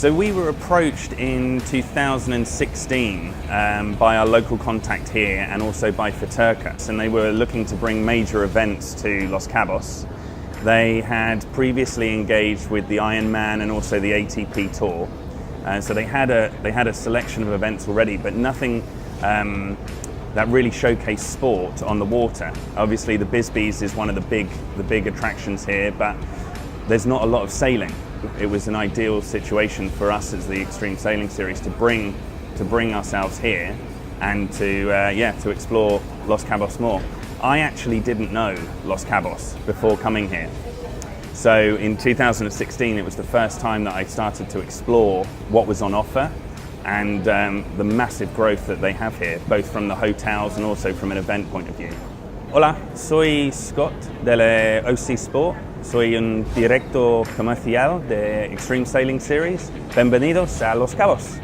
So we were approached in 2016 by our local contact here and also by Futurca, and they were looking to bring major events to Los Cabos. They had previously engaged with the Ironman and also the ATP Tour, so they had a selection of events already, but nothing that really showcased sport on the water. Obviously, the Bisbees is one of the big attractions here, but there's not a lot of sailing. It was an ideal situation for us as the Extreme Sailing Series to bring ourselves here and to explore Los Cabos more. I actually didn't know Los Cabos before coming here. So in 2016, it was the first time that I started to explore what was on offer and the massive growth that they have here, both from the hotels and also from an event point of view. Hola, soy Scott de la OC Sport. Soy un director comercial de Extreme Sailing Series. Bienvenidos a Los Cabos.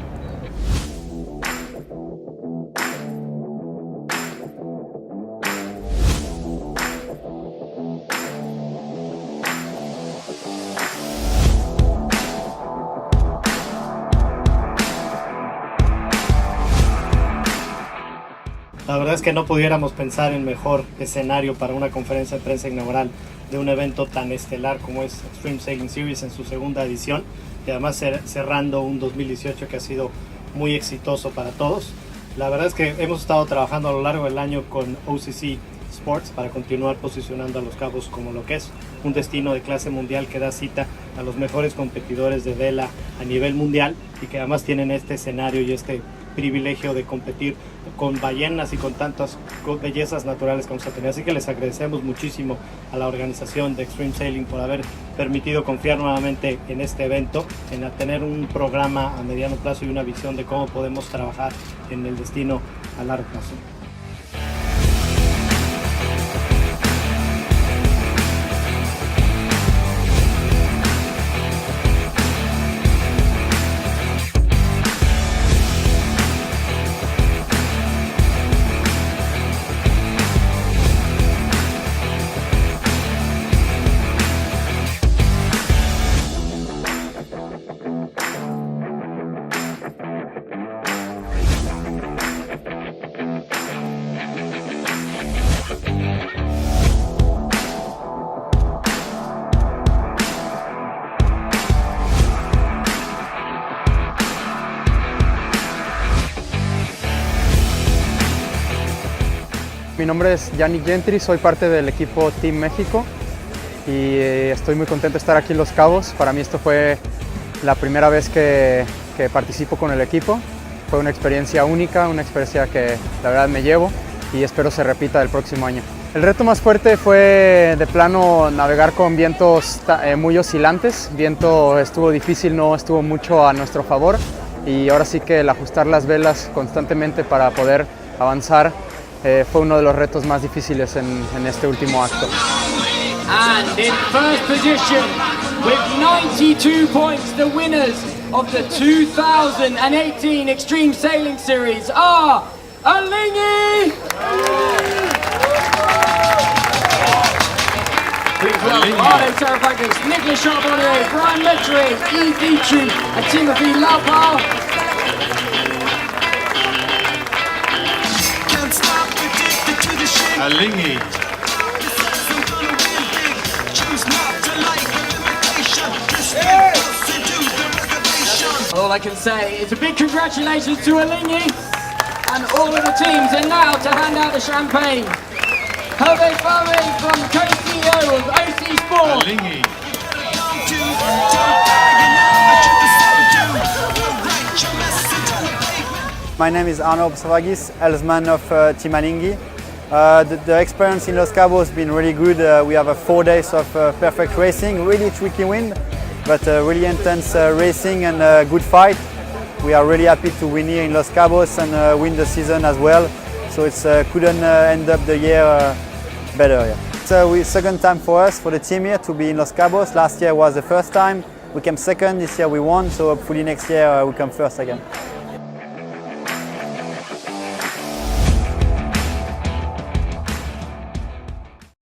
La verdad es que no pudiéramos pensar en mejor escenario para una conferencia de prensa inaugural de un evento tan estelar como es Extreme Sailing Series en su segunda edición, y además cerrando un 2018 que ha sido muy exitoso para todos. La verdad es que hemos estado trabajando a lo largo del año con OCC Sports para continuar posicionando a Los Cabos como lo que es un destino de clase mundial que da cita a los mejores competidores de vela a nivel mundial y que además tienen este escenario y este privilegio de competir con ballenas y con tantas bellezas naturales que vamos a tener. Así que les agradecemos muchísimo a la organización de Extreme Sailing por haber permitido confiar nuevamente en este evento, en tener un programa a mediano plazo y una visión de cómo podemos trabajar en el destino a largo plazo. Mi nombre es Yannick Gentry, soy parte del equipo Team México y estoy muy contento de estar aquí en Los Cabos. Para mí esto fue la primera vez que participo con el equipo. Fue una experiencia única, una experiencia que la verdad me llevo y espero se repita el próximo año. El reto más fuerte fue de plano navegar con vientos muy oscilantes. Viento estuvo difícil, no estuvo mucho a nuestro favor y ahora sí que el ajustar las velas constantemente para poder avanzar fue uno de los retos más difíciles en este último acto. And in first position, with 92 points, the winners of the 2018 Extreme Sailing Series are Alingi! Please welcome Arno Terrapagos, Nicholas Charbonnier, Brian Lettery, Yves Vichu, and Timothy Laupal. Alingi. All I can say is a big congratulations to Alingi and all of the teams. And now to hand out the champagne, Hervé Faré from co-CEO of OC Sport. Alingi. My name is Arno Terrapagos, helmsman of Team Alingi. The experience in Los Cabos has been really good. We have 4 days of perfect racing, really tricky wind, but really intense racing and good fight. We are really happy to win here in Los Cabos and win the season as well. So it couldn't end up the year better. Yeah. So second time for us, for the team here, to be in Los Cabos. Last year was the first time. We came second, this year we won, so hopefully next year we come first again.